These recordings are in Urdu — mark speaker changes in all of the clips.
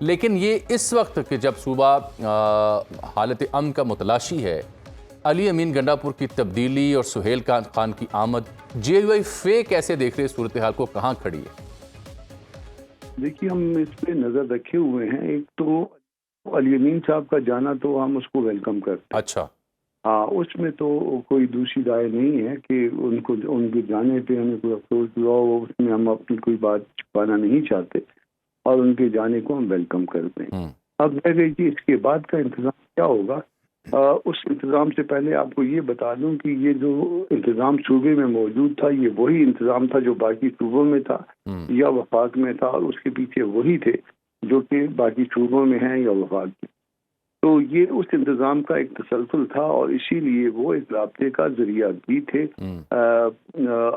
Speaker 1: لیکن یہ اس وقت کہ جب صوبہ حالت امن کا متلاشی ہے، علی امین گنڈا پور کی تبدیلی اور سہیل خان کی آمد، جے یو آئی فے کیسے دیکھ رہے صورتحال کو، کہاں کھڑی ہے؟
Speaker 2: دیکھیے، ہم اس پہ نظر رکھے ہوئے ہیں. ایک تو علی امین صاحب کا جانا تو ہم اس کو ویلکم کرتے ہیں.
Speaker 1: اچھا.
Speaker 2: ہاں، اس میں تو کوئی دوسری رائے نہیں ہے کہ ان کے جانے پہ ہمیں کوئی افسوس ہوا ہو، اس میں ہم اپنی کوئی بات چھپانا نہیں چاہتے اور ان کے جانے کو ہم ویلکم کرتے ہیں. اب رہ گئی کہ اس کے بعد کا انتظام کیا ہوگا. اس انتظام سے پہلے آپ کو یہ بتا دوں کہ یہ جو انتظام صوبے میں موجود تھا، یہ وہی انتظام تھا جو باقی صوبوں میں تھا یا وفاق میں تھا، اور اس کے پیچھے وہی تھے جو کہ باقی صوبوں میں ہیں یا وفاق میں. تو یہ اس انتظام کا ایک تسلسل تھا، اور اسی لیے وہ اس رابطے کا ذریعہ بھی تھے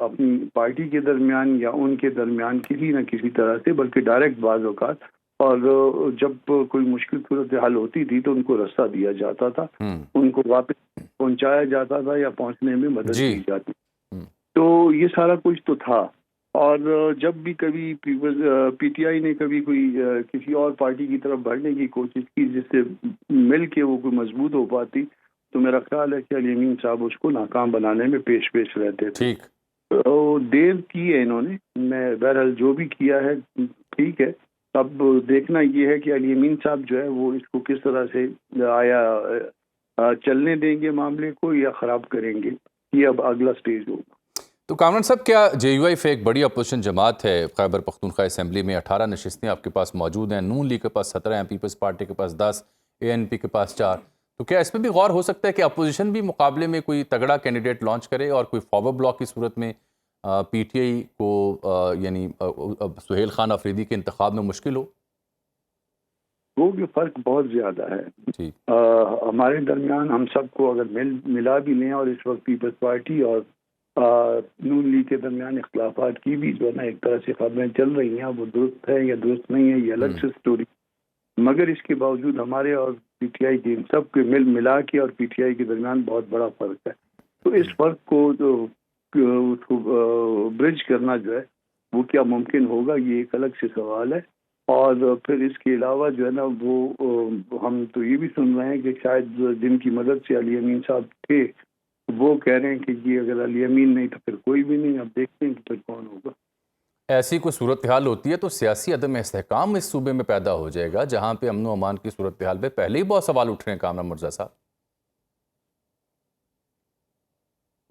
Speaker 2: اپنی پارٹی کے درمیان یا ان کے درمیان کسی نہ کسی طرح سے، بلکہ ڈائریکٹ بعض اوقات. اور جب کوئی مشکل صورتحال ہوتی تھی تو ان کو راستہ دیا جاتا تھا، ان کو واپس پہنچایا جاتا تھا یا پہنچنے میں مدد دی جاتی. تو یہ سارا کچھ تو تھا. اور جب بھی کبھی پی ٹی آئی نے کبھی کوئی کسی اور پارٹی کی طرف بڑھنے کی کوشش کی جس سے مل کے وہ کوئی مضبوط ہو پاتی، تو میرا خیال ہے کہ علی امین صاحب اس کو ناکام بنانے میں پیش رہتے تھے. تو دیر کی ہے انہوں نے، میں بہرحال جو بھی کیا ہے ٹھیک ہے. اب دیکھنا یہ ہے کہ علی امین صاحب جو ہے وہ اس کو کس طرح سے آیا چلنے دیں گے معاملے کو یا خراب کریں گے. یہ اب اگلا سٹیج ہوگا.
Speaker 1: تو کامران صاحب، کیا جے یو آئی فے ایک بڑی اپوزیشن جماعت ہے؟ خیبر پختونخوا اسمبلی میں 18 نشستیں آپ کے پاس موجود ہیں، نون لیگ کے پاس 17 ہیں، پیپلز پارٹی کے پاس 10، اے این پی کے پاس 4. تو کیا اس میں بھی غور ہو سکتا ہے کہ اپوزیشن بھی مقابلے میں کوئی تگڑا کینڈیڈیٹ لانچ کرے اور کوئی فارورڈ بلاک کی صورت میں پی ٹی آئی کو یعنی سہیل خان آفریدی کے انتخاب میں مشکل ہو؟
Speaker 2: وہ بھی فرق بہت زیادہ ہے. ہمارے درمیان ہم سب کو اگر ملا بھی لیں، اور اس وقت پیپلز پارٹی اور نون لیگ کے درمیان اختلافات کی بھی جو ہے نا ایک طرح سے خبریں چل رہی ہیں، وہ درست ہے یا درست نہیں ہے یہ الگ سے سٹوری. مگر اس کے باوجود ہمارے اور پی ٹی آئی کے سب کے ملا کے اور پی ٹی آئی کے درمیان بہت بڑا فرق ہے. تو اس فرق کو اس کو برج کرنا جو ہے وہ کیا ممکن ہوگا، یہ ایک الگ سے سوال ہے. اور پھر اس کے علاوہ جو ہے نا وہ ہم تو یہ بھی سن رہے ہیں کہ شاید جن کی مدد سے علی امین صاحب تھے وہ کہہ رہے ہیں کہ یہ اگر علی امین نہیں تو پھر کوئی بھی نہیں. اب دیکھتے ہیں کہ پھر کون ہوگا.
Speaker 1: ایسی کوئی صورتحال ہوتی ہے تو سیاسی عدم استحکام اس صوبے میں پیدا ہو جائے گا، جہاں پہ امن و امان کی صورتحال پہ پہلے ہی بہت سوال اٹھ رہے ہیں کامران مرزا صاحب.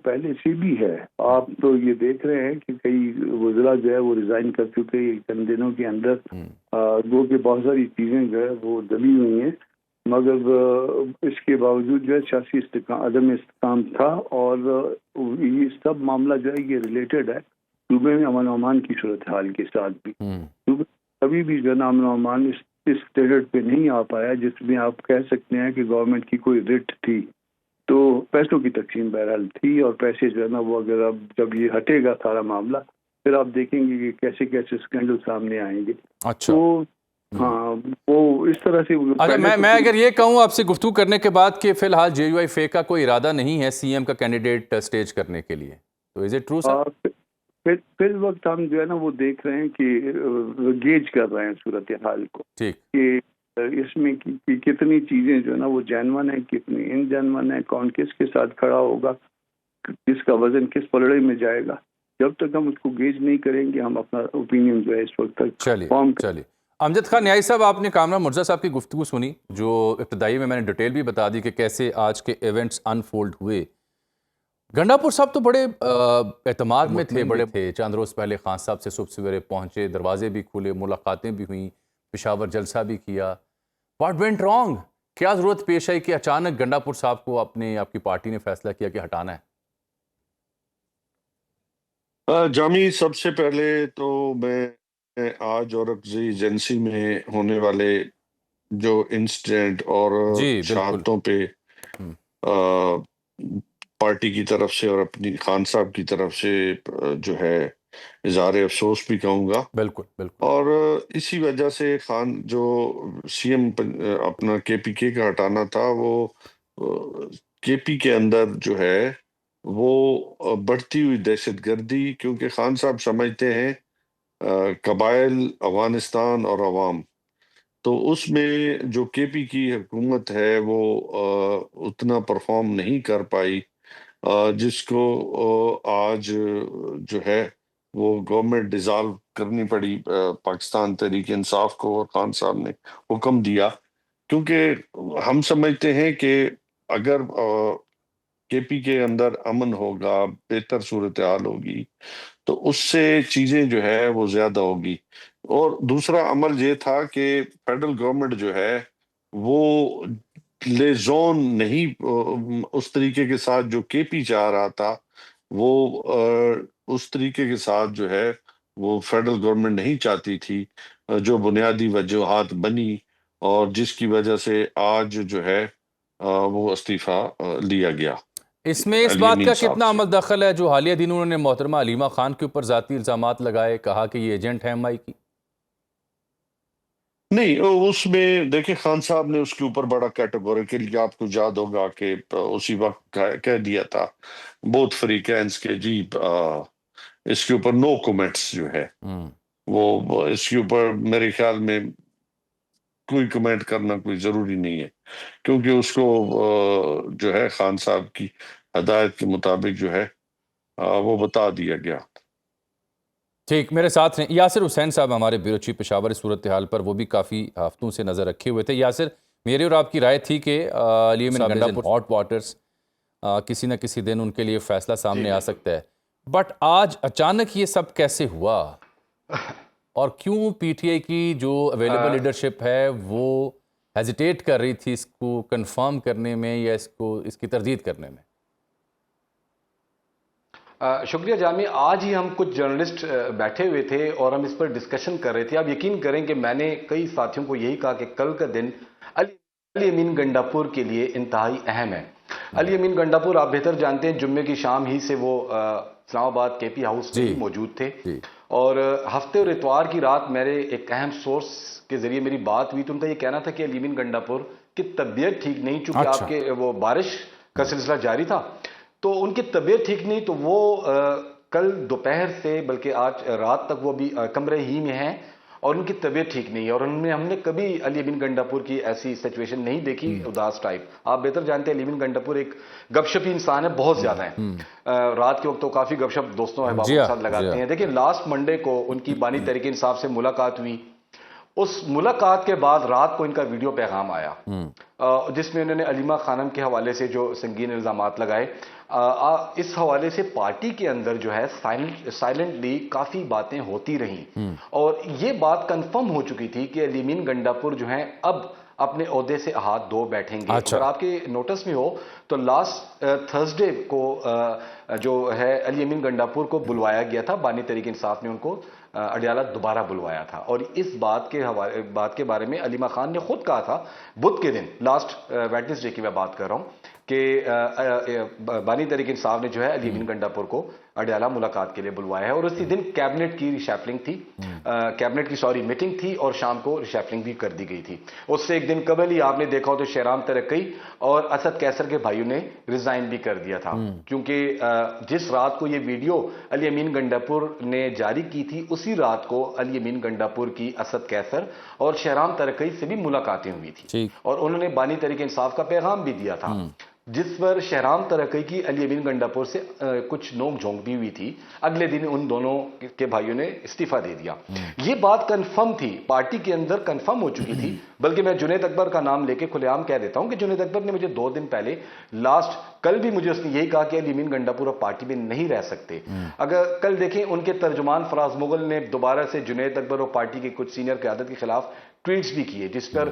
Speaker 2: پہلے سے بھی ہے. آپ تو یہ دیکھ رہے ہیں کہ کئی وزراء جو ہے وہ ریزائن کر چکے چند دنوں کے اندر. گو کہ بہت ساری چیزیں جو ہے وہ دبی ہوئی ہیں، مگر اس کے باوجود جو ہے سیاسی عدم استحکام تھا. اور یہ سب معاملہ جو ہے یہ ریلیٹڈ ہے صوبے میں امن و امان کی صورتحال کے ساتھ بھی. کبھی بھی جو ہے نا امن و امان اس اسٹینڈرڈ پہ نہیں آ پایا جس میں آپ کہہ سکتے ہیں کہ گورنمنٹ کی کوئی رٹ تھی. تو پیسوں کی تقسیم بہرحال تھی، اور پیسے جو ہے نا وہ اگر اب جب یہ ہٹے گا سارا معاملہ پھر آپ دیکھیں گے کہ کیسے کیسے اسکینڈل سامنے آئیں گے.
Speaker 1: اچھا.
Speaker 2: تو ہاں وہ اس طرح سے.
Speaker 1: اچھا، میں اگر یہ کہوں آپ سے گفتگو کرنے کے بعد کہ فی الحال جے یو آئی فے کا کوئی ارادہ نہیں ہے سی ایم کا کینڈیڈیٹ اسٹیج کرنے کے لیے، تو از اٹ ٹرو سر؟
Speaker 2: فی الوقت ہم جو ہے نا وہ دیکھ رہے ہیں کہ گیج کر رہے ہیں صورتحال کو کہ اس میں کتنی چیزیں جو ہے نا وہ جینون ہیں، کتنی ان جینون ہیں، کون کس کے ساتھ کھڑا ہوگا، کس کا وزن کس پلڑے میں جائے گا. جب تک ہم اس کو گیج نہیں کریں گے ہم اپنا اوپینین جو ہے اس وقت تک فارم.
Speaker 1: چلیے امجد خان نیائی صاحب، آپ نے کامران مرزا صاحب کی گفتگو سنی جو ابتدائی میں نے ڈیٹیل بھی بتا دی کہ کیسے آج کے ایونٹس انفولڈ ہوئے. گنڈا پور صاحب تو بڑے اعتماد میں تھے، بڑے تھے. چند روز پہلے خان صاحب سے صبح سویرے پہنچے، دروازے بھی کھلے، ملاقاتیں بھی ہوئیں، پشاور جلسہ بھی کیا. What went wrong? کیا ضرورت پیش آئی کہ اچانک گنڈا پور صاحب کو آپ کی پارٹی نے فیصلہ کیا کہ ہٹانا ہے؟
Speaker 3: جامی، سب سے پہلے تو میں آج اورکزئی ایجنسی میں ہونے والے جو انسیڈنٹ اور شہادتوں پہ پارٹی کی طرف سے اور اپنی خان صاحب کی طرف سے جو ہے اظہار افسوس بھی کہوں گا.
Speaker 1: بالکل.
Speaker 3: اور اسی وجہ سے خان جو سی ایم اپنا کے پی کے کا ہٹانا تھا، وہ کے پی کے اندر جو ہے وہ بڑھتی ہوئی دہشت گردی، کیونکہ خان صاحب سمجھتے ہیں قبائل، افغانستان اور عوام تو اس میں جو کے پی کی حکومت ہے وہ اتنا پرفارم نہیں کر پائی، جس کو آج جو ہے وہ گورنمنٹ ڈیزالو کرنی پڑی پاکستان تحریک انصاف کو، اور خان صاحب نے حکم دیا، کیونکہ ہم سمجھتے ہیں کہ اگر کے پی کے اندر امن ہوگا، بہتر صورتحال ہوگی، تو اس سے چیزیں جو ہے وہ زیادہ ہوگی۔ اور دوسرا عمل یہ تھا کہ فیڈرل گورنمنٹ جو ہے وہ لیزون نہیں اس طریقے کے ساتھ جو کے پی چاہ رہا تھا، وہ اس طریقے کے ساتھ جو ہے وہ فیڈرل گورنمنٹ نہیں چاہتی تھی، جو بنیادی وجوہات بنی، اور جس کی وجہ سے آج جو ہے وہ استعفیٰ لیا گیا
Speaker 1: اس میں اس
Speaker 3: علی
Speaker 1: بات
Speaker 3: امین
Speaker 1: کا
Speaker 3: صاحب
Speaker 1: کتنا
Speaker 3: سے۔
Speaker 1: عمل دخل ہے جو حالیہ دنوں انہوں نے محترمہ علیمہ خان کے اوپر ذاتی الزامات لگائے، کہا کہ یہ ایجنٹ ہے ایم آئی کی؟
Speaker 3: نہیں، اس میں دیکھیں خان صاحب نے اس کے اوپر بڑا کیٹیگوریکلی، آپ کو یاد ہوگا کہ اسی وقت کہہ دیا تھا بہت فریقینس کے جی اس کے اوپر نو کومنٹس جو ہے وہ اس کے اوپر میرے خیال میں کوئی کمنٹ کرنا کوئی ضروری نہیں ہے، کیونکہ اس کو جو ہے خان صاحب کی ہدایت کے مطابق جو ہے وہ بتا دیا گیا۔
Speaker 1: ٹھیک، میرے ساتھ ہیں یاسر حسین صاحب، ہمارے بیورو چیف پشاور صورتحال پر وہ بھی کافی ہفتوں سے نظر رکھے ہوئے تھے۔ یاسر، میری اور آپ کی رائے تھی کہ علی امین گنڈا پور ہاٹ واٹرز کسی نہ کسی دن ان کے لیے فیصلہ سامنے آ سکتا ہے، بٹ آج اچانک یہ سب کیسے ہوا، اور کیوں پی ٹی آئی کی جو اویلیبل لیڈرشپ ہے وہ ہیزیٹیٹ کر رہی تھی اس کو کنفرم کرنے میں یا اس کی تردید کرنے میں؟
Speaker 4: شکریہ جامی، آج ہی ہم کچھ جرنلسٹ بیٹھے ہوئے تھے اور ہم اس پر ڈسکشن کر رہے تھے۔ آپ یقین کریں کہ میں نے کئی ساتھیوں کو یہی کہا کہ کل کا دن علی امین گنڈا پور کے لیے انتہائی اہم ہے۔ علی امین گنڈا پور آپ بہتر جانتے ہیں، جمعے کی شام ہی سے وہ اسلام آباد کے پی ہاؤس میں موجود تھے، اور ہفتے اور اتوار کی رات میرے ایک اہم سورس کے ذریعے میری بات ہوئی تو ان کا یہ کہنا تھا کہ علی امین گنڈا پور کی طبیعت ٹھیک نہیں، چونکہ آپ کے وہ بارش کا سلسلہ جاری تھا تو ان کی طبیعت ٹھیک نہیں، تو وہ کل دوپہر سے بلکہ آج رات تک وہ بھی کمرے ہی میں ہیں اور ان کی طبیعت ٹھیک نہیں ہے، اور ہم نے کبھی علی امین گنڈا پور کی ایسی سچویشن نہیں دیکھی اداس ٹائپ۔ آپ بہتر جانتے ہیں علی امین گنڈا پور ایک گپ شپی انسان ہے، بہت زیادہ ہے، رات کے وقت تو کافی گپ شپ دوستوں احبابوں کے ساتھ لگاتے ہیں۔ دیکھیں لاسٹ منڈے کو ان کی بانی تحریک انصاف سے ملاقات ہوئی، اس ملاقات کے بعد رات کو ان کا ویڈیو پیغام آیا جس میں انہوں نے علیمہ خانم کے حوالے سے جو سنگین الزامات لگائے، اس حوالے سے پارٹی کے اندر جو ہے سائلنٹلی کافی باتیں ہوتی رہیں، اور یہ بات کنفرم ہو چکی تھی کہ علی امین گنڈا پور جو ہیں اب اپنے عہدے سے ہاتھ دھو بیٹھیں گے۔ اگر آپ کے نوٹس میں ہو تو لاسٹ تھرسڈے کو جو ہے علی امین گنڈا پور کو بلوایا گیا تھا، بانی تحریک انصاف نے ان کو اڈیالہ دوبارہ بلوایا تھا، اور اس بات کے بارے میں علیمہ خان نے خود کہا تھا بدھ کے دن، لاسٹ ویڈنسڈے کی میں بات کر رہا ہوں، کہ بانی تحریک انصاف نے جو ہے علی امین گنڈا پور کو اڈیالہ ملاقات کے لیے بلوایا ہے، اور اسی دن کیبنٹ کی ریشیفلنگ تھی، میٹنگ تھی، اور شام کو ریشیفلنگ بھی کر دی گئی تھی۔ اس سے ایک دن قبل ہی آپ نے دیکھا ہو تو شہرام ترقی اور اسد کیسر کے بھائیوں نے ریزائن بھی کر دیا تھا، کیونکہ جس رات کو یہ ویڈیو علی امین گنڈا پور نے جاری کی تھی اسی رات کو علی امین گنڈا پور کی اسد کیسر اور شہرام ترقی سے بھی ملاقاتیں ہوئی تھی، اور انہوں نے بانی تحریک انصاف کا پیغام بھی دیا تھا، جس پر شہرام ترقی کی علی امین گنڈا پور سے کچھ نوک جھونک بھی ہوئی تھی۔ اگلے دن ان دونوں کے بھائیوں نے استعفیٰ دے دیا۔ یہ بات کنفرم تھی، پارٹی کے اندر کنفرم ہو چکی تھی، بلکہ میں جنید اکبر کا نام لے کے کھلے عام کہہ دیتا ہوں کہ جنید اکبر نے مجھے 2 دن پہلے کل بھی مجھے اس نے یہی کہا کہ علی امین گنڈا پور اب پارٹی میں نہیں رہ سکتے۔ اگر کل دیکھیں ان کے ترجمان فراز مغل نے دوبارہ سے جنید اکبر اور پارٹی کے کچھ سینئر قیادت کے خلاف ٹویٹس بھی کیے، جس پر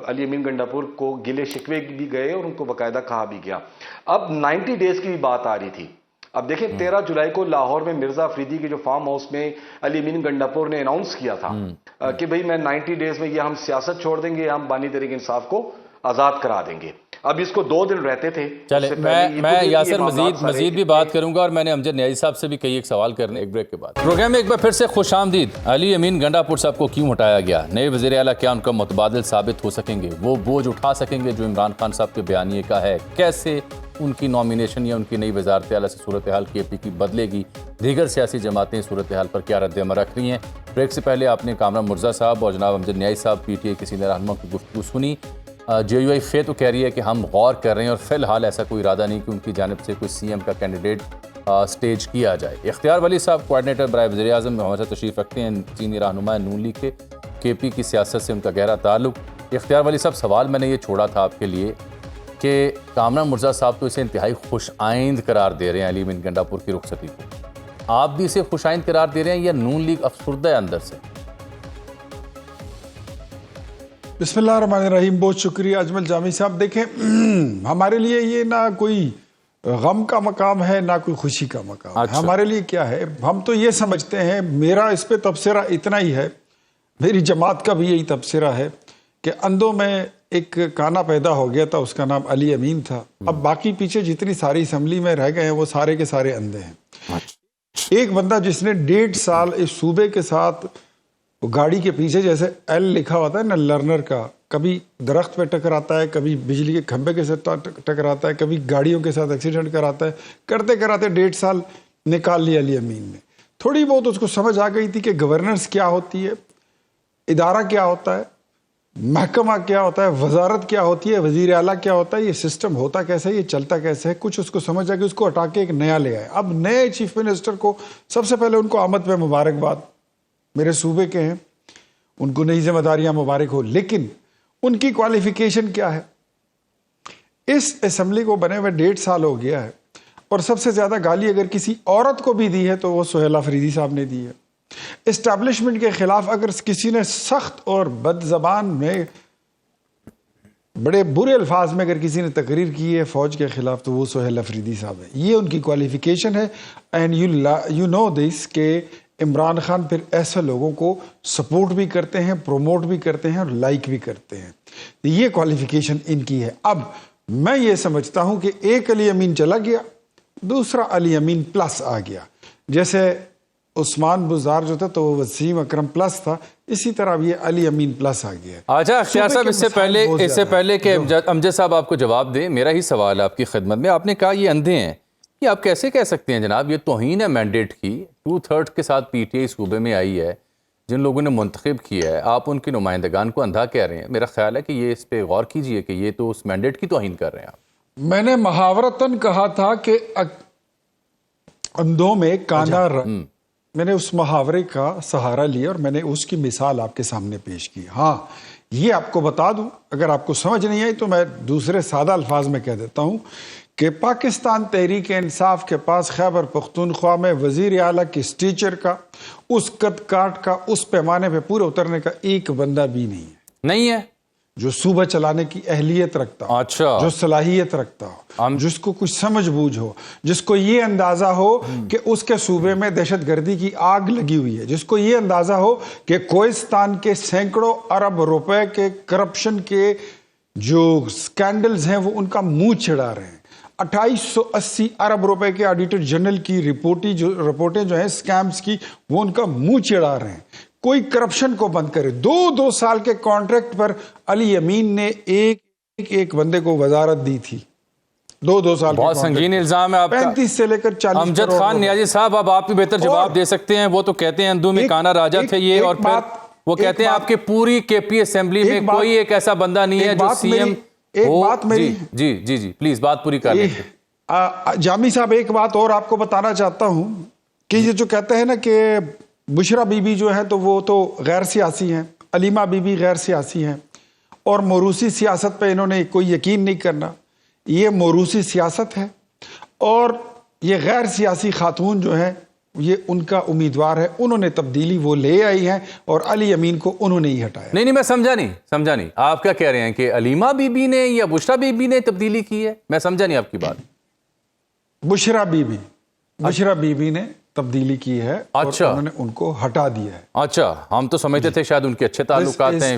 Speaker 4: علی امین گنڈا پور کو گلے شکوے بھی گئے اور ان کو باقاعدہ کہا بھی گیا۔ اب 90 ڈیز کی بھی بات آ رہی تھی۔ اب دیکھیں 13 جولائی کو لاہور میں مرزا افریدی کے جو فارم ہاؤس میں علی امین گنڈا پور نے اناؤنس کیا تھا کہ بھئی میں 90 ڈیز میں یہ ہم سیاست چھوڑ دیں گے، ہم بانی تحریک انصاف کو آزاد کرا دیں گے۔ اب اس کو 2 دن رہتے تھے.
Speaker 1: چلے میں یاسر مزید بھی بات کروں گا، اور میں نے امجد نیازی صاحب سے بھی کئی ایک سوال کرنے ایک بریک کے بعد. پروگرام میں ایک بار پھر سے خوش آمدید. علی امین گنڈا پور صاحب کو کیوں ہٹایا گیا؟ نئے وزیر اعلیٰ کیا ان کا متبادل ثابت ہو سکیں گے؟ وہ بوجھ اٹھا سکیں گے جو عمران خان صاحب کے بیانیے کا ہے؟ کیسے ان کی نامینیشن یا ان کی نئی وزارت اعلیٰ سے صورتحال کے پی کی بدلے گی؟ دیگر سیاسی جماعتیں صورتحال پر کیا رد عمل رکھ رہی ہیں؟ بریک سے پہلے آپ نے کامران مرزا صاحب اور جناب امجد نیازی صاحب پی ٹی آئی کے سینئر رہنما کی گفتگو سنی. جے یو آئی فے تو کہہ رہی ہے کہ ہم غور کر رہے ہیں اور فی الحال ایسا کوئی ارادہ نہیں کہ ان کی جانب سے کوئی سی ایم کا کینڈیڈیٹ سٹیج کیا جائے. اختیار ولی صاحب کوارڈینیٹر برائے وزیر اعظم میں ہمارے ساتھ تشریف رکھتے ہیں، سینئر رہنما نون لیگ کے پی کی سیاست سے ان کا گہرا تعلق. اختیار ولی صاحب، سوال میں نے یہ چھوڑا تھا آپ کے لیے کہ کامران مرزا صاحب تو اسے انتہائی خوش آئند قرار دے رہے ہیں علی امین گنڈا پور کی رخصتی کو، آپ بھی اسے خوش آئند قرار دے رہے ہیں یا نون لیگ افسردہ ہے اندر سے؟
Speaker 5: بسم اللہ الرحمن الرحیم. بہت شکریہ اجمل جامی صاحب. دیکھیں، ہمارے لیے یہ نہ کوئی غم کا مقام ہے نہ کوئی خوشی کا مقام ہے. ہمارے لیے کیا ہے، ہم تو یہ سمجھتے ہیں، میرا اس پہ تبصرہ اتنا ہی ہے، میری جماعت کا بھی یہی تبصرہ ہے کہ اندھوں میں ایک کانا پیدا ہو گیا تھا، اس کا نام علی امین تھا. اب باقی پیچھے جتنی ساری اسمبلی میں رہ گئے ہیں وہ سارے کے سارے اندھے ہیں. ایک بندہ جس نے 1.5 سال اس صوبے کے ساتھ، وہ گاڑی کے پیچھے جیسے ایل لکھا ہوتا ہے نا لرنر کا، کبھی درخت پہ ٹکراتا ہے، کبھی بجلی کے کھمبے کے ساتھ ٹکراتا ہے، کبھی گاڑیوں کے ساتھ ایکسیڈنٹ کراتا ہے، کرتے کراتے 1.5 سال نکال لیا علی امین نے. تھوڑی بہت اس کو سمجھ آ گئی تھی کہ گورننس کیا ہوتی ہے، ادارہ کیا ہوتا ہے، محکمہ کیا ہوتا ہے، وزارت کیا ہوتی ہے، وزیر اعلیٰ کیا ہوتا ہے، یہ سسٹم ہوتا کیسے ہے، یہ چلتا کیسے ہے. کچھ اس کو سمجھ آ گئی، اس کو ہٹا کے ایک نیا لے آئے. اب نئے چیف منسٹر کو سب سے پہلے ان کو آمد پہ مبارکباد، میرے صوبے کے ہیں، ان کو نئی ذمہ داریاں مبارک ہو. لیکن ان کی کوالیفیکیشن کیا ہے؟ اس اسمبلی کو بنے ہوئے 1.5 سال ہو گیا ہے، اور سب سے زیادہ گالی اگر کسی عورت کو بھی دی ہے تو وہ سہیل آفریدی صاحب نے دی ہے. اسٹیبلشمنٹ کے خلاف اگر کسی نے سخت اور بد زبان میں، بڑے برے الفاظ میں اگر کسی نے تقریر کی ہے فوج کے خلاف تو وہ سہیل آفریدی صاحب ہے. یہ ان کی کوالیفیکیشن ہے. اینڈ یو نو دس کہ عمران خان پھر ایسے لوگوں کو سپورٹ بھی کرتے ہیں، پروموٹ بھی کرتے ہیں اور لائک بھی کرتے ہیں. یہ کوالیفیکیشن ان کی ہے. اب میں یہ سمجھتا ہوں کہ ایک علی امین چلا گیا، دوسرا علی امین پلس آ گیا. جیسے عثمان بزار جو تھا تو وہ وسیم اکرم پلس تھا، اسی طرح یہ علی امین پلس آ گیا.
Speaker 1: اچھا اختیار صاحب، اس سے پہلے کہ امجد صاحب آپ کو جواب دیں، میرا ہی سوال ہے آپ کی خدمت میں. آپ نے کہا یہ اندھے ہیں، یہ آپ کیسے کہہ سکتے ہیں جناب؟ یہ توہین ہے مینڈیٹ کی. 2/3 کے ساتھ پی ٹی آئی صوبے میں آئی ہے، جن لوگوں نے منتخب کیا ہے، آپ ان کے نمائندگان کو اندھا کہہ رہے ہیں. میرا خیال ہے کہ یہ اس پہ غور کیجئے کہ یہ تو اس مینڈیٹ کی توہین کر رہے ہیں آپ.
Speaker 5: میں نے محاورتاً کہا تھا کہ اندھوں میں کانا میں نے اس محاورے کا سہارا لیا اور میں نے اس کی مثال آپ کے سامنے پیش کی. ہاں، یہ آپ کو بتا دوں، اگر آپ کو سمجھ نہیں آئی تو میں دوسرے سادہ الفاظ میں کہہ دیتا ہوں کہ پاکستان تحریک انصاف کے پاس خیبر پختونخوا میں وزیر اعلیٰ کی اسٹیچر کا، اس قد کاٹ کا، اس پیمانے پہ پورے اترنے کا ایک بندہ بھی نہیں ہے جو صوبہ چلانے کی اہلیت رکھتا ہو،
Speaker 1: اچھا،
Speaker 5: جو صلاحیت رکھتا ہو، جس کو کچھ سمجھ بوجھ ہو، جس کو یہ اندازہ ہو کہ اس کے صوبے میں دہشت گردی کی آگ لگی ہوئی ہے، جس کو یہ اندازہ ہو کہ کوہستان کے سینکڑوں ارب روپے کے کرپشن کے جو سکینڈلز ہیں وہ ان کا منہ چڑھا رہے ہیں. 2880 ارب روپے کے آڈیٹر جنرل کی رپورٹیں جو ہیں سکیمز کی، وہ ان کا منہ چڑھا رہے ہیں. کوئی کرپشن کو بند کرے. 2 سال کے کانٹریکٹ پر علی امین نے ایک بندے کو وزارت دی تھی. 2 سال.
Speaker 1: بہت سنگین الزام ہے آپ کا.
Speaker 5: 35 سے لے کر 40.
Speaker 1: امجد خان نیازی صاحب، اب آپ بھی بہتر جواب دے سکتے ہیں. وہ تو کہتے ہیں اندھوں میں کانا راجا تھے یہ، اور پھر وہ کہتے ہیں آپ کے پوری کے پی اسمبلی میں کوئی ایک ایسا بندہ نہیں ہے جو سی ایم.
Speaker 5: ایک بات میری،
Speaker 1: جی پلیز بات پوری کر لیں.
Speaker 5: جامی صاحب، ایک بات اور آپ کو بتانا چاہتا ہوں کہ یہ جو کہتے ہیں نا کہ بشرا بی بی جو ہے تو وہ تو غیر سیاسی ہیں، علیمہ بی بی غیر سیاسی ہیں، اور موروثی سیاست پہ انہوں نے کوئی یقین نہیں کرنا. یہ موروثی سیاست ہے، اور یہ غیر سیاسی خاتون جو ہیں یہ ان کا امیدوار ہے. انہوں نے تبدیلی وہ لے آئی ہیں اور علی امین کو انہوں نے ہی ہٹایا.
Speaker 1: نہیں میں سمجھا نہیں. آپ کیا کہہ رہے ہیں کہ علیمہ بی بی نے یا بشرا بی بی نے تبدیلی کی ہے؟ میں سمجھا نہیں آپ کی بات.
Speaker 5: بشرا بی بی نے تبدیلی کی ہے، اور انہوں نے ان کو ہٹا دیا ہے.
Speaker 1: اچھا، ہم تو سمجھتے تھے شاید ان کے اچھے تعلقات ہیں.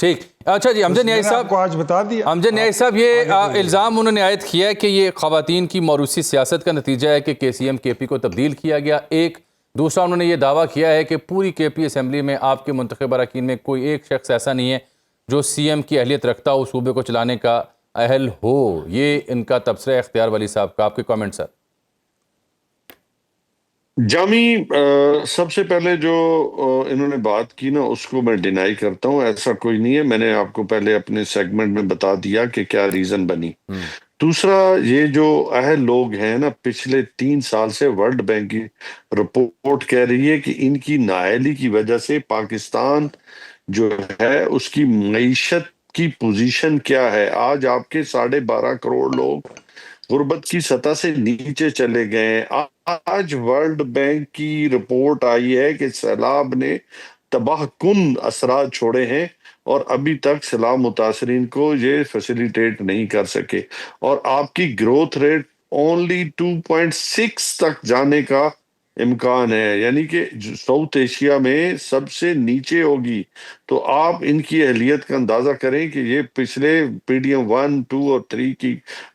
Speaker 1: ٹھیک. اچھا جی امجد نیائی صاحب
Speaker 5: کو آج بتا دیا.
Speaker 1: امجد نیائی صاحب یہ الزام انہوں نے عائد کیا ہے کہ یہ خواتین کی موروثی سیاست کا نتیجہ ہے کہ کے سی ایم کے پی کو تبدیل کیا گیا. ایک دوسرا انہوں نے یہ دعویٰ کیا ہے کہ پوری کے پی اسمبلی میں آپ کے منتخب اراکین میں کوئی ایک شخص ایسا نہیں ہے جو سی ایم کی اہلیت رکھتا ہو, صوبے کو چلانے کا اہل ہو. یہ ان کا تبصرہ اختیار ولی صاحب کا. آپ کے کامنٹ سر.
Speaker 3: جامی سب سے پہلے جو انہوں نے بات کی نا اس کو میں ڈینائی کرتا ہوں. ایسا کوئی نہیں ہے. میں نے آپ کو پہلے اپنے سیگمنٹ میں بتا دیا کہ کیا ریزن بنی. دوسرا یہ جو اہل لوگ ہیں نا پچھلے 3 سال سے ورلڈ بینک کی رپورٹ کہہ رہی ہے کہ ان کی نااہلی کی وجہ سے پاکستان جو ہے اس کی معیشت کی پوزیشن کیا ہے. آج آپ کے 12.5 کروڑ لوگ غربت کی سطح سے نیچے چلے گئے ہیں. آج ورلڈ بینک کی رپورٹ آئی ہے کہ سیلاب نے تباہ کن اثرات چھوڑے ہیں اور ابھی تک سیلاب متاثرین کو یہ فیسیلیٹیٹ نہیں کر سکے, اور آپ کی گروتھ ریٹ اونلی 2.6 تک جانے کا امکان ہے, یعنی کہ ساؤتھ ایشیا میں سب سے نیچے ہوگی. تو آپ ان کی اہلیت کا اندازہ کریں کہ یہ پچھلے پی ڈی ایم 1, 2 اور 3 کی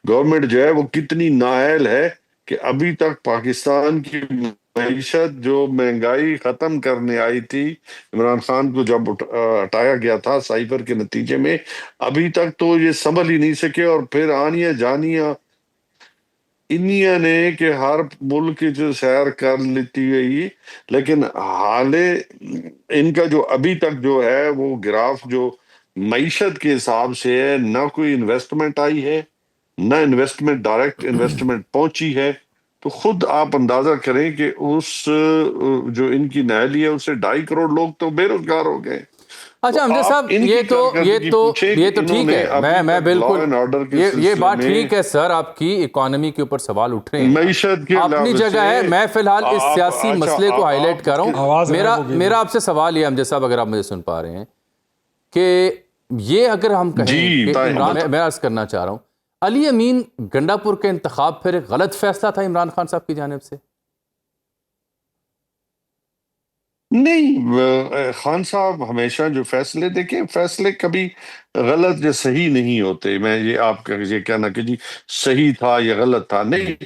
Speaker 3: گورنمنٹ جو ہے وہ کتنی نااہل ہے کہ ابھی تک پاکستان کی معیشت جو مہنگائی ختم کرنے آئی تھی عمران خان کو جب ہٹایا گیا تھا سائبر کے نتیجے میں, ابھی تک تو یہ سنبھل ہی نہیں سکے. اور پھر آنیاں جانیاں انہیاں نے کہ ہر ملک جو سیر کر لیتی گئی, لیکن حال ان کا جو ابھی تک جو ہے وہ گراف جو معیشت کے حساب سے ہے, نہ کوئی انویسٹمنٹ آئی ہے, نہ انویسٹمنٹ ڈائریکٹ انویسٹمنٹ پہنچی ہے. تو خود آپ اندازہ کریں کہ اس جو ان کی نااہلی ہے اس سے 2.5 کروڑ لوگ تو بے روزگار ہو گئے.
Speaker 1: اچھا امجد صاحب یہ تو ٹھیک ہے, میں بالکل یہ بات ٹھیک ہے سر, آپ کی اکانومی کے اوپر سوال اٹھ رہے ہیں,
Speaker 3: معیشت کی
Speaker 1: اپنی جگہ ہے. میں فی الحال اس سیاسی مسئلے کو ہائی لائٹ کر رہا ہوں. میرا آپ سے سوال یہ امجد صاحب, اگر آپ مجھے سن پا رہے ہیں, کہ یہ اگر ہم کہیں کہ میں عرض کرنا چاہ رہا ہوں علی امین گنڈا پور کا انتخاب پھر ایک غلط فیصلہ تھا عمران خان صاحب کی جانب سے؟
Speaker 3: نہیں, خان صاحب ہمیشہ جو فیصلے دیکھیں, فیصلے کبھی غلط یا صحیح نہیں ہوتے. میں یہ آپ کا یہ کہنا کہ جی صحیح تھا یا غلط تھا, نہیں.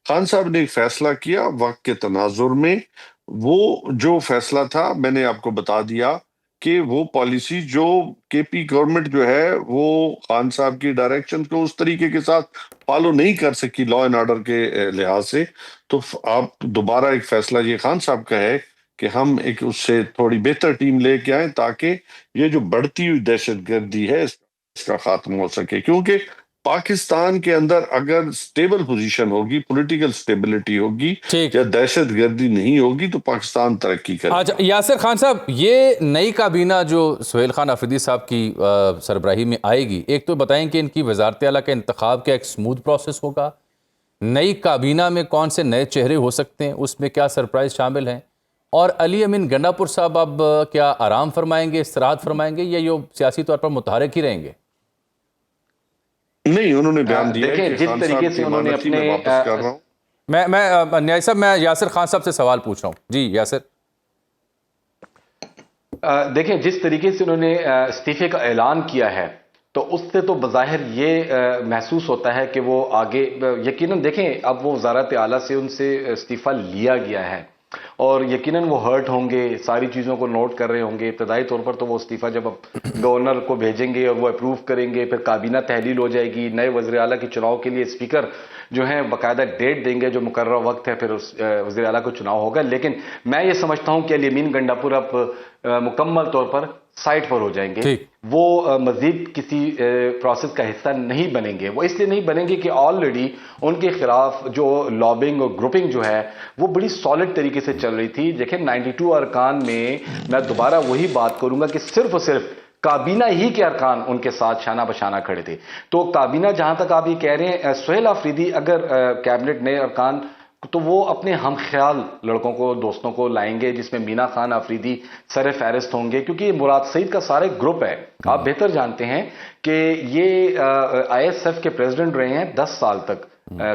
Speaker 3: خان صاحب نے ایک فیصلہ کیا وقت کے تناظر میں. وہ جو فیصلہ تھا میں نے آپ کو بتا دیا کہ وہ پالیسی جو کے پی گورنمنٹ جو ہے وہ خان صاحب کی ڈائریکشن کو اس طریقے کے ساتھ فالو نہیں کر سکی لا اینڈ آرڈر کے لحاظ سے. تو آپ دوبارہ ایک فیصلہ یہ خان صاحب کا ہے کہ ہم ایک اس سے تھوڑی بہتر ٹیم لے کے آئیں تاکہ یہ جو بڑھتی ہوئی دہشت گردی ہے اس کا خاتمہ ہو سکے. کیونکہ پاکستان کے اندر اگر سٹیبل پوزیشن ہوگی, پولیٹیکل سٹیبلٹی ہوگی یا دہشت گردی نہیں ہوگی تو پاکستان ترقی کرے گا.
Speaker 1: اچھا یاسر خان صاحب, یہ نئی کابینہ جو سہیل خان آفریدی صاحب کی سربراہی میں آئے گی, ایک تو بتائیں کہ ان کی وزارت اعلیٰ کا انتخاب کیا ایک سموتھ پروسیس ہوگا؟ نئی کابینہ میں کون سے نئے چہرے ہو سکتے ہیں, اس میں کیا سرپرائز شامل ہیں؟ اور علی امین گنڈا پور صاحب اب کیا آرام فرمائیں گے, استراحت فرمائیں گے, یا یہ سیاسی طور پر متحرک ہی رہیں گے؟
Speaker 3: نہیں, انہوں نے بیان دیا
Speaker 4: دیکھیں جس طریقے سے انہوں نے اپنے
Speaker 3: واپس کر رہا ہوں.
Speaker 1: میں نیائی صاحب میں یاسر خان صاحب سے سوال پوچھ رہا ہوں. جی یاسر.
Speaker 4: دیکھیں جس طریقے سے انہوں نے استعفے کا اعلان کیا ہے تو اس سے تو بظاہر یہ محسوس ہوتا ہے کہ وہ آگے یقیناً دیکھیں اب وہ وزارت اعلیٰ سے ان سے استعفیٰ لیا گیا ہے اور یقیناً وہ ہرٹ ہوں گے, ساری چیزوں کو نوٹ کر رہے ہوں گے. ابتدائی طور پر تو وہ استعفیٰ جب گورنر کو بھیجیں گے اور وہ اپروو کریں گے, پھر کابینہ تحلیل ہو جائے گی, نئے وزیر اعلیٰ کے چناؤ کے لیے اسپیکر جو ہیں باقاعدہ ڈیٹ دیں گے, جو مقررہ وقت ہے پھر اس وزیر اعلیٰ کو چناؤ ہوگا. لیکن میں یہ سمجھتا ہوں کہ علی امین گنڈا پور اب مکمل طور پر سائٹ پر ہو جائیں گے. وہ مزید کسی پروسیس کا حصہ نہیں بنیں گے. وہ اس لیے نہیں بنیں گے کہ آلریڈی ان کے خلاف جو لابنگ اور گروپنگ جو ہے وہ بڑی سالڈ طریقے سے چل رہی تھی. دیکھیں 92 ارکان میں دوبارہ وہی بات کروں گا کہ صرف اور صرف کابینہ ہی کے ارکان ان کے ساتھ شانہ بشانہ کھڑے تھے. تو کابینہ جہاں تک آپ یہ کہہ رہے ہیں, سہیل آفریدی اگر کیبنٹ نئے ارکان تو وہ اپنے ہم خیال لڑکوں کو, دوستوں کو لائیں گے, جس میں مینا خان آفریدی سر فہرست ہوں گے, کیونکہ یہ مراد سعید کا سارے گروپ ہے. آپ بہتر جانتے ہیں کہ یہ آئی ایس ایف کے پریزیڈنٹ رہے ہیں 10 سال تک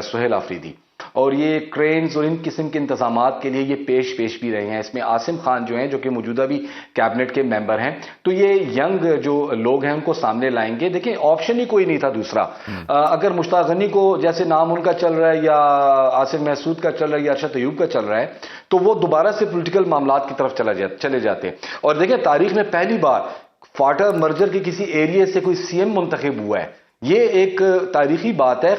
Speaker 4: سہیل آفریدی, اور یہ کرینز اور ان قسم کے انتظامات کے لیے یہ پیش بھی رہے ہیں. اس میں عاصم خان جو ہیں جو کہ موجودہ بھی کیبنٹ کے ممبر ہیں, تو یہ ینگ جو لوگ ہیں ان کو سامنے لائیں گے. دیکھیں آپشن ہی کوئی نہیں تھا دوسرا. اگر مشتاق غنی کو جیسے نام ان کا چل رہا ہے یا آصف محسود کا چل رہا ہے یا ارشد ایوب کا چل رہا ہے تو وہ دوبارہ سے پولیٹیکل معاملات کی طرف چلے جاتے ہیں. اور دیکھیں تاریخ میں پہلی بار فاٹا مرجر کے کسی ایریے سے کوئی سی ایم منتخب ہوا ہے. یہ ایک تاریخی بات ہے.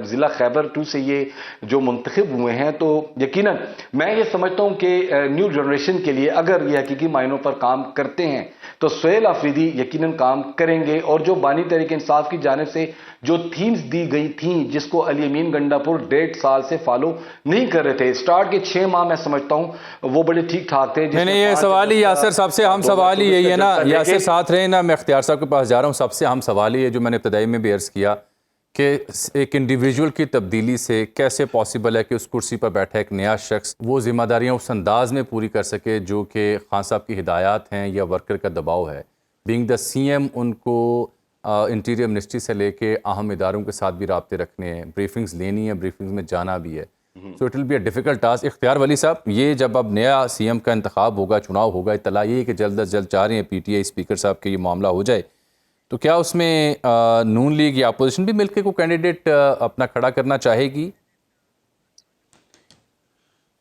Speaker 4: ضلع خیبر 2 سے یہ جو منتخب ہوئے ہیں, تو یقیناً میں یہ سمجھتا ہوں کہ نیو جنریشن کے لیے اگر یہ حقیقی معنوں پر کام کرتے ہیں تو سہیل آفریدی یقیناً کام کریں گے. اور جو بانی تحریک انصاف کی جانب سے جو تھیمز دی گئی تھیں جس کو علی امین گنڈاپور 1.5 سال سے فالو نہیں کر رہے تھے, سٹارٹ کے 6 ماہ میں سمجھتا ہوں وہ بڑے ٹھیک ٹھاک تھے.
Speaker 1: میں نے یہ سوال ہی یاسر صاحب سے ہم سوال ہی یہی ہے نا, یاسر ساتھ رہے نا, میں اختیار صاحب کے پاس جا رہا ہوں. سب سے ہم سوال ہی ہے جو میں نے ابتدائی میں بھی عرض کیا کہ ایک انڈیویجول کی تبدیلی سے کیسے پاسبل ہے کہ اس کرسی پر بیٹھا ایک نیا شخص وہ ذمہ داریاں اس انداز میں پوری کر سکے جو کہ خان صاحب کی ہدایات ہیں یا ورکر کا دباؤ ہے. بینگ دا سی ایم ان کو انٹیریئر منسٹری سے لے کے اہم اداروں کے ساتھ بھی رابطے رکھنے ہیں, بریفنگز لینی ہے, بریفنگز میں جانا بھی ہے. So it will be a difficult task. Ikhtiar Wali صاحب, یہ جب اب نیا سی ایم کا انتخاب ہوگا, چناؤ ہوگا, اطلاع یہ ہے کہ جلد از جلد چاہ رہے ہیں پی ٹی آئی اسپیکر صاحب کے یہ معاملہ ہو جائے, تو کیا اس میں نون لیگ یا اپوزیشن بھی مل کے کوئی کینڈیڈیٹ اپنا کھڑا کرنا چاہے گی؟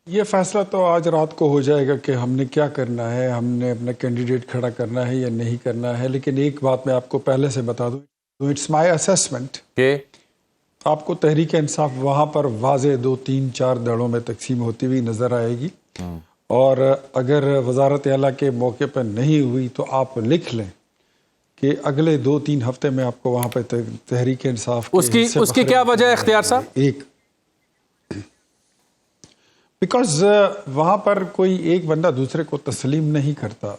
Speaker 5: یہ فیصلہ تو آج رات کو ہو جائے گا کہ ہم نے کیا کرنا ہے, ہم نے اپنا کینڈیڈیٹ کھڑا کرنا ہے یا نہیں کرنا ہے. لیکن ایک بات میں آپ کو پہلے سے بتا دوں, اٹس مائی اسیسمنٹ کہ آپ کو تحریک انصاف وہاں پر واضح 2 3 4 دڑوں میں تقسیم ہوتی ہوئی نظر آئے گی. اور اگر وزارت اعلیٰ کے موقع پر نہیں ہوئی تو آپ لکھ لیں کہ اگلے 2 3 ہفتے میں آپ کو وہاں پہ تحریک انصاف
Speaker 1: اس کی کیا وجہ ہے اختیار صاحب؟
Speaker 5: ایک بیکاز وہاں پر کوئی ایک بندہ دوسرے کو تسلیم نہیں کرتا,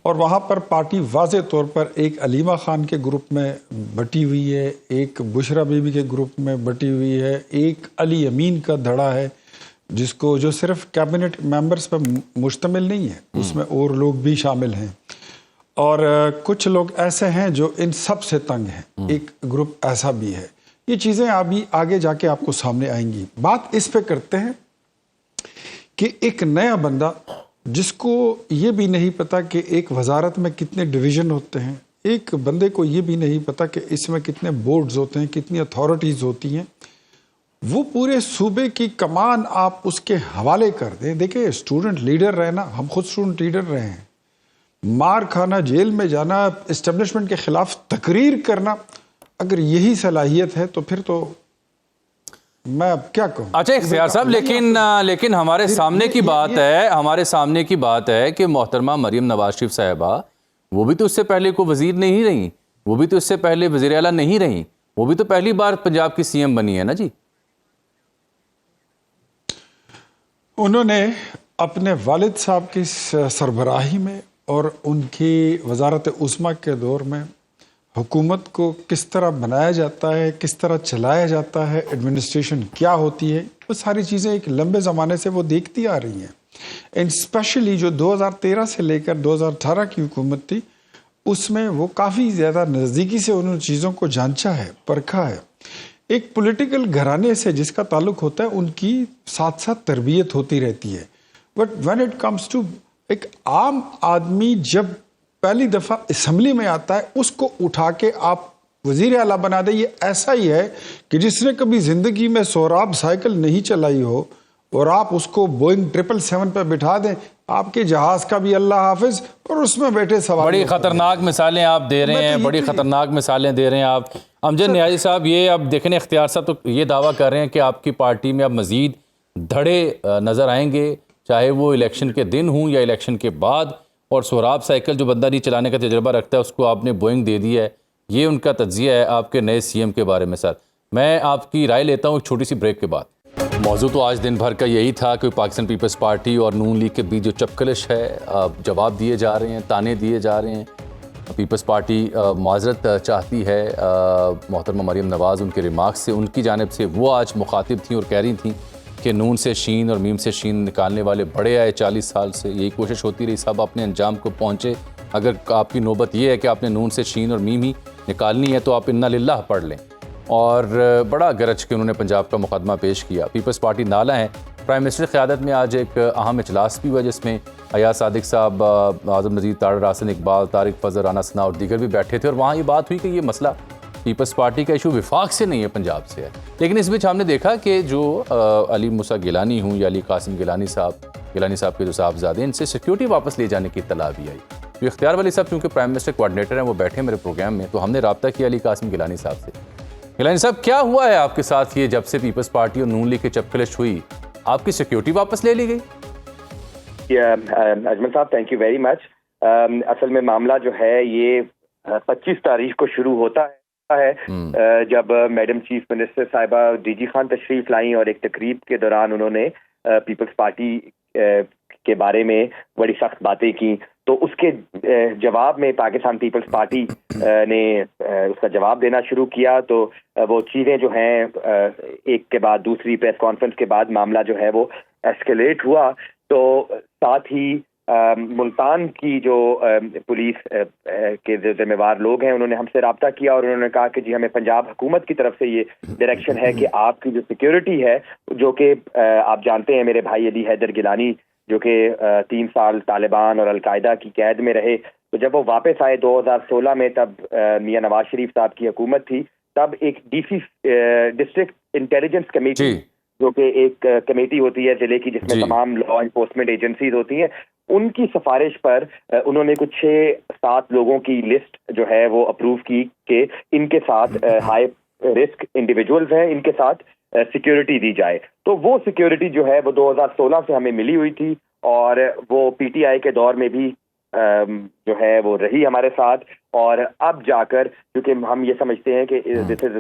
Speaker 5: اور وہاں پر پارٹی واضح طور پر ایک علیمہ خان کے گروپ میں بٹی ہوئی ہے, ایک بشرا بی بی کے گروپ میں بٹی ہوئی ہے, ایک علی امین کا دھڑا ہے جس کو جو صرف کیبنٹ ممبرز پر مشتمل نہیں ہے, اس میں اور لوگ بھی شامل ہیں, اور کچھ لوگ ایسے ہیں جو ان سب سے تنگ ہیں, ایک گروپ ایسا بھی ہے. یہ چیزیں ابھی آگے جا کے آپ کو سامنے آئیں گی. بات اس پہ کرتے ہیں کہ ایک نیا بندہ جس کو یہ بھی نہیں پتا کہ ایک وزارت میں کتنے ڈویژن ہوتے ہیں, ایک بندے کو یہ بھی نہیں پتا کہ اس میں کتنے بورڈز ہوتے ہیں, کتنی اتھارٹیز ہوتی ہیں, وہ پورے صوبے کی کمان آپ اس کے حوالے کر دیں. دیکھیں اسٹوڈنٹ لیڈر رہنا, ہم خود اسٹوڈنٹ لیڈر رہے ہیں, مار کھانا, جیل میں جانا, اسٹیبلشمنٹ کے خلاف تقریر کرنا, اگر یہی صلاحیت ہے تو پھر تو میں اب کیا کہوں.
Speaker 1: اچھا اختیار صاحب, لیکن ہمارے سامنے کی بات ہے کہ محترمہ مریم نواز شریف صاحبہ وہ بھی تو اس سے پہلے کوئی وزیر نہیں رہی, وہ بھی تو اس سے پہلے وزیر اعلیٰ نہیں رہی, وہ بھی تو پہلی بار پنجاب کی سی ایم بنی ہے نا جی.
Speaker 5: انہوں نے اپنے والد صاحب کی سربراہی میں اور ان کی وزارت عظمیٰ کے دور میں حکومت کو کس طرح بنایا جاتا ہے, کس طرح چلایا جاتا ہے, ایڈمنسٹریشن کیا ہوتی ہے, وہ ساری چیزیں ایک لمبے زمانے سے وہ دیکھتی آ رہی ہیں. اینڈ اسپیشلی جو 2013 سے لے کر 2018 کی حکومت تھی اس میں وہ کافی زیادہ نزدیکی سے انہوں نے چیزوں کو جانچا ہے, پرکھا ہے. ایک پولیٹیکل گھرانے سے جس کا تعلق ہوتا ہے ان کی ساتھ ساتھ تربیت ہوتی رہتی ہے. But when it comes to ایک عام آدمی جب پہلی دفعہ اسمبلی میں آتا ہے اس کو اٹھا کے آپ وزیر اعلیٰ بنا دیں, یہ ایسا ہی ہے کہ جس نے کبھی زندگی میں سوراب سائیکل نہیں چلائی ہو اور آپ اس کو بوئنگ 777 پہ بٹھا دیں, آپ کے جہاز کا بھی اللہ حافظ اور اس میں بیٹھے سوار.
Speaker 1: بڑی خطرناک مثالیں آپ دے رہے ہیں, بڑی خطرناک مثالیں دے رہے ہیں آپ. امجد نیازی صاحب, یہ اب دیکھیں اختیار صاحب تو یہ دعویٰ کر رہے ہیں کہ آپ کی پارٹی میں اب مزید دھڑے نظر آئیں گے, چاہے وہ الیکشن کے دن ہوں یا الیکشن کے بعد, اور سوراب سائیکل جو بندہ نہیں چلانے کا تجربہ رکھتا ہے اس کو آپ نے بوئنگ دے دی ہے. یہ ان کا تجزیہ ہے آپ کے نئے سی ایم کے بارے میں. سر میں آپ کی رائے لیتا ہوں ایک چھوٹی سی بریک کے بعد. موضوع تو آج دن بھر کا یہی تھا کہ پاکستان پیپلز پارٹی اور نون لیگ کے بیچ جو چپکلش ہے, جواب دیے جا رہے ہیں, تانے دیے جا رہے ہیں. پیپلز پارٹی معذرت چاہتی ہے محترمہ مریم نواز ان کے ریمارکس سے, ان کی جانب سے وہ آج مخاطب تھیں اور کہہ رہی تھیں کہ نون سے شین اور میم سے شین نکالنے والے بڑے آئے 40 سال سے, یہی کوشش ہوتی رہی, سب اپنے انجام کو پہنچے. اگر آپ کی نوبت یہ ہے کہ آپ نے نون سے شین اور میم ہی نکالنی ہے تو آپ انا للہ پڑھ لیں. اور بڑا گرج کے انہوں نے پنجاب کا مقدمہ پیش کیا. پیپلز پارٹی نالا ہیں. پرائم منسٹر کی قیادت میں آج ایک اہم اجلاس بھی ہوا جس میں ایاز صادق صاحب، اعظم نذیر تاڑر، راسن اقبال، طارق فضل، رانا ثنا اور دیگر بھی بیٹھے تھے، اور وہاں یہ بات ہوئی کہ یہ مسئلہ پیپلز پارٹی کا ایشو وفاق سے نہیں ہے، پنجاب سے ہے. لیکن اس بیچ ہم نے دیکھا کہ جو علی موسیٰ گیلانی ہوں یا علی قاسم گیلانی صاحب کے جو صاحبزادے، ان سے سیکیورٹی واپس لے جانے کی اطلاع بھی آئی. تو اختیار ولی صاحب چونکہ پرائم منسٹر کوآرڈینیٹر ہیں، وہ بیٹھے میرے پروگرام میں، تو ہم نے رابطہ کیا علی قاسم گیلانی صاحب سے. گیلانی صاحب، کیا ہوا ہے آپ کے ساتھ یہ جب سے پیپلز پارٹی اور نون لیگ کی چپکلش ہوئی، آپ کی سیکیورٹی واپس لے لی گئی؟
Speaker 6: اجمل صاحب، تھینک یو ویری مچ. اصل میں معاملہ جو ہے یہ 25 تاریخ کو شروع ہوتا ہے جب میڈم چیف منسٹر صاحبہ ڈی جی خان تشریف لائیں اور ایک تقریب کے دوران انہوں نے پیپلز پارٹی کے بارے میں بڑی سخت باتیں کی. تو اس کے جواب میں پاکستان پیپلز پارٹی نے اس کا جواب دینا شروع کیا. تو وہ چیزیں جو ہیں ایک کے بعد دوسری پریس کانفرنس کے بعد معاملہ جو ہے وہ ایسکیلیٹ ہوا. تو ساتھ ہی ملتان کی جو پولیس کے ذمہ دار لوگ ہیں انہوں نے ہم سے رابطہ کیا اور انہوں نے کہا کہ جی ہمیں پنجاب حکومت کی طرف سے یہ ڈائریکشن ہے کہ آپ کی جو سیکیورٹی ہے، جو کہ آپ جانتے ہیں میرے بھائی علی حیدر گیلانی جو کہ 3 سال طالبان اور القاعدہ کی قید میں رہے، تو جب وہ واپس آئے 2016 میں، تب میاں نواز شریف صاحب کی حکومت تھی، تب ایک D C district intelligence committee جو کہ ایک کمیٹی ہوتی ہے ضلع کی جس میں تمام لا انفورسمنٹ ایجنسیز ہوتی ہیں، ان کی سفارش پر انہوں نے کچھ 6-7 لوگوں کی لسٹ جو ہے وہ اپروو کی کہ ان کے ساتھ ہائی رسک انڈیویجولز ہیں، ان کے ساتھ سیکیورٹی دی جائے. تو وہ سیکیورٹی جو ہے وہ 2016 سے ہمیں ملی ہوئی تھی اور وہ پی ٹی آئی کے دور میں بھی جو ہے وہ رہی ہمارے ساتھ. اور اب جا کر کیونکہ ہم یہ سمجھتے ہیں کہ دس is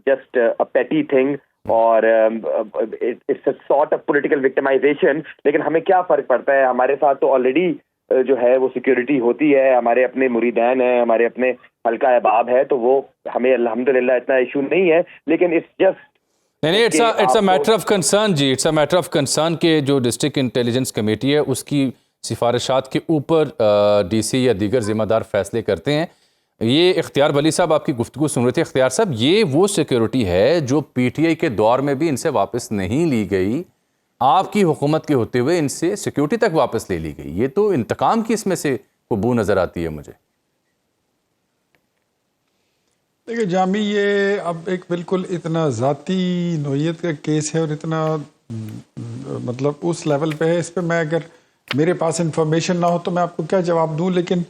Speaker 6: just a petty thing اور it's a sort of political victimisation, لیکن ہمیں کیا فرق پڑتا ہے؟ ہمارے ساتھ تو آلریڈی جو ہے وہ سیکیورٹی ہوتی ہے، ہمارے اپنے مریدین ہیں، ہمارے اپنے حلقہ احباب ہے، تو وہ ہمیں الحمدللہ اتنا ایشو نہیں ہے. لیکن اٹس جسٹ
Speaker 1: نہیں، it's a matter of concern جی، it's a matter of concern کہ جو ڈسٹرکٹ انٹیلیجنس کمیٹی ہے اس کی سفارشات کے اوپر ڈی سی یا دیگر ذمہ دار فیصلے کرتے ہیں. یہ اختیار ولی صاحب آپ کی گفتگو سن رہے تھے. اختیار صاحب، یہ وہ سیکیورٹی ہے جو پی ٹی آئی کے دور میں بھی ان سے واپس نہیں لی گئی، آپ کی حکومت کے ہوتے ہوئے ان سے سیکیورٹی تک واپس لے لی گئی. یہ تو انتقام کی اس میں سے بو نظر آتی ہے مجھے.
Speaker 5: دیکھیں جامی، یہ اب ایک بالکل اتنا ذاتی نوعیت کا کیس ہے اور اتنا مطلب اس لیول پہ ہے، اس پہ میں اگر میرے پاس انفارمیشن نہ ہو تو میں آپ کو کیا جواب دوں. لیکن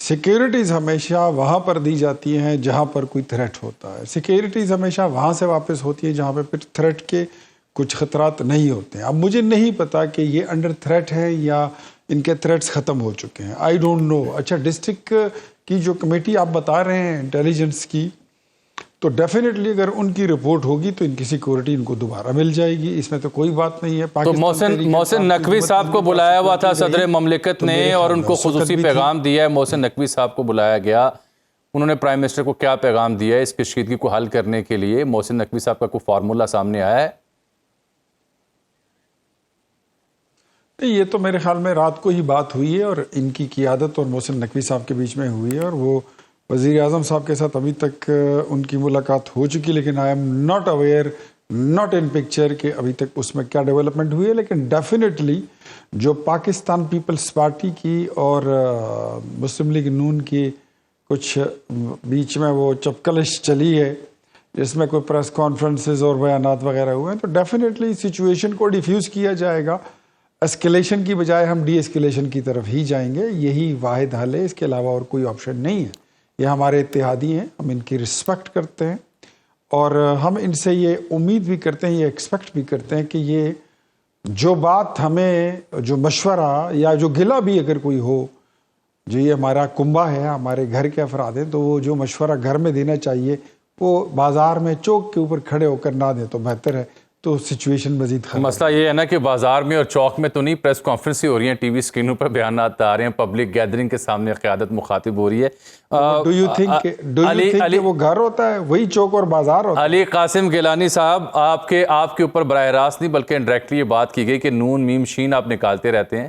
Speaker 5: سیکیورٹیز ہمیشہ وہاں پر دی جاتی ہیں جہاں پر کوئی تھریٹ ہوتا ہے. سیکیورٹیز ہمیشہ وہاں سے واپس ہوتی ہے جہاں پہ پھر تھریٹ کے کچھ خطرات نہیں ہوتے ہیں. اب مجھے نہیں پتا کہ یہ انڈر تھریٹ ہے یا ان کے تھریٹس ختم ہو چکے ہیں، آئی ڈونٹ نو. اچھا، ڈسٹرکٹ کی جو کمیٹی آپ بتا رہے ہیں انٹیلیجنس کی، تو ڈیفینیٹلی اگر ان کی رپورٹ ہوگی تو ان کی سیکیورٹی ان کو دوبارہ مل جائے گی، اس میں تو کوئی بات نہیں ہے.
Speaker 1: تو محسن نقوی صاحب کو بلایا ہوا تھا صدر مملکت نے اور ان کو خصوصی پیغام دیا ہے. محسن نقوی صاحب کو بلایا گیا، انہوں نے پرائم منسٹر کو کیا پیغام دیا ہے اس کشیدگی کو حل کرنے کے لیے؟ محسن نقوی صاحب کا کوئی فارمولہ سامنے آیا ہے؟
Speaker 5: یہ تو میرے خیال میں رات کو ہی بات ہوئی ہے اور ان کی قیادت اور محسن نقوی صاحب کے بیچ میں ہوئی ہے، اور وہ وزیر اعظم صاحب کے ساتھ ابھی تک ان کی ملاقات ہو چکی، لیکن I am not aware, not in picture کہ ابھی تک اس میں کیا ڈیولپمنٹ ہوئی ہے. لیکن ڈیفینیٹلی جو پاکستان پیپلز پارٹی کی اور مسلم لیگ نون کی کچھ بیچ میں وہ چپکلش چلی ہے جس میں کوئی پریس کانفرنسز اور بیانات وغیرہ ہوئے ہیں، تو ڈیفینیٹلی سچویشن کو ڈیفیوز کیا جائے گا. اسکیلیشن کی بجائے ہم ڈی اسکیلیشن کی طرف ہی جائیں گے، یہی واحد حل ہے، اس کے علاوہ اور کوئی آپشن نہیں ہے. یہ ہمارے اتحادی ہیں، ہم ان کی رسپیکٹ کرتے ہیں اور ہم ان سے یہ امید بھی کرتے ہیں، یہ ایکسپیکٹ بھی کرتے ہیں کہ یہ جو بات ہمیں، جو مشورہ یا جو گلہ بھی اگر کوئی ہو، جو یہ ہمارا کنبہ ہے، ہمارے گھر کے افراد ہیں، تو وہ جو مشورہ گھر میں دینا چاہیے وہ بازار میں چوک کے اوپر کھڑے ہو کر نہ دیں تو بہتر ہے. تو سچویشن مزید خراب.
Speaker 1: مسئلہ یہ ہے نا کہ بازار میں اور چوک میں تو نہیں، پریس کانفرنس ہی ہو رہی ہیں، ٹی وی اسکرینوں پر بیانات آ رہے ہیں، پبلک گیدرنگ کے سامنے قیادت مخاطب ہو رہی ہے.
Speaker 5: ڈو یو تھنک کہ وہ گھر ہوتا ہے وہی چوک اور بازار ہوتا ہے؟
Speaker 1: علی قاسم گیلانی صاحب، آپ کے اوپر براہ راست نہیں بلکہ انڈائریکٹلی یہ بات کی گئی کہ نون میم شین آپ نکالتے رہتے ہیں،